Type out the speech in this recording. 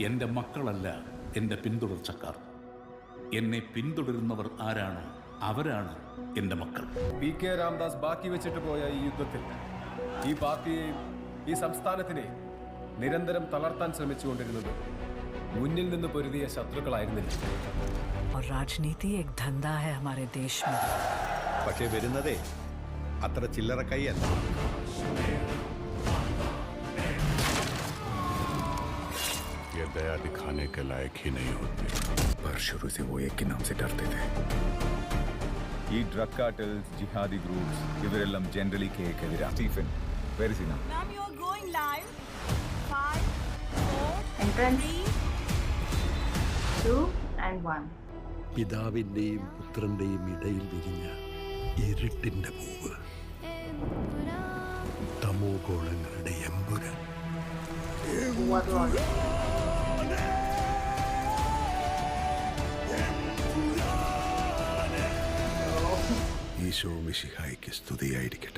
എൻ്റെ മക്കളല്ല എൻ്റെ പിന്തുടർച്ചക്കാർ. എന്നെ പിന്തുടരുന്നവർ ആരാണോ അവരാണ് എൻ്റെ മക്കൾ. PK രാംദാസ് ബാക്കി വെച്ചിട്ട് പോയ ഈ യുദ്ധത്തിൽ ഈ പാർട്ടിയെയും ഈ സംസ്ഥാനത്തിനെയും നിരന്തരം തളർത്താൻ ശ്രമിച്ചുകൊണ്ടിരുന്നത് മുന്നിൽ നിന്ന് പൊരുതിയ ശത്രുക്കളായിരുന്നില്ല. और राजनीति एक धंधा है हमारे देश में. പക്ഷേ വരുന്നതേ അത്ര ചില്ലറ കൈയല്ല. ये दया दिखाने के लायक ही नहीं होते. पर शुरू से वो एक के नाम से डरते थे. ഈ ഡ്രഗ് കാർട്ടൽസ്, ജിഹാദി ഗ്രൂപ്പ്സ് ഇവരെല്ലാം ജനറലി കേക്കെതിരാ. Stephen, where is he now? Ma'am, you are going live. 5, 4, Entrance. 3. 2 and 1. പിതാവിന്റെയും പുത്രന്റെയും ഇടയിൽ വിരിഞ്ഞ ഇരുട്ടിന്റെ പൂവ്, തമോ ഗോളങ്ങളുടെ എമ്പുരാൻ. ഈശോ മിശിഹായ്ക്ക് സ്തുതിയായിരിക്കട്ടെ.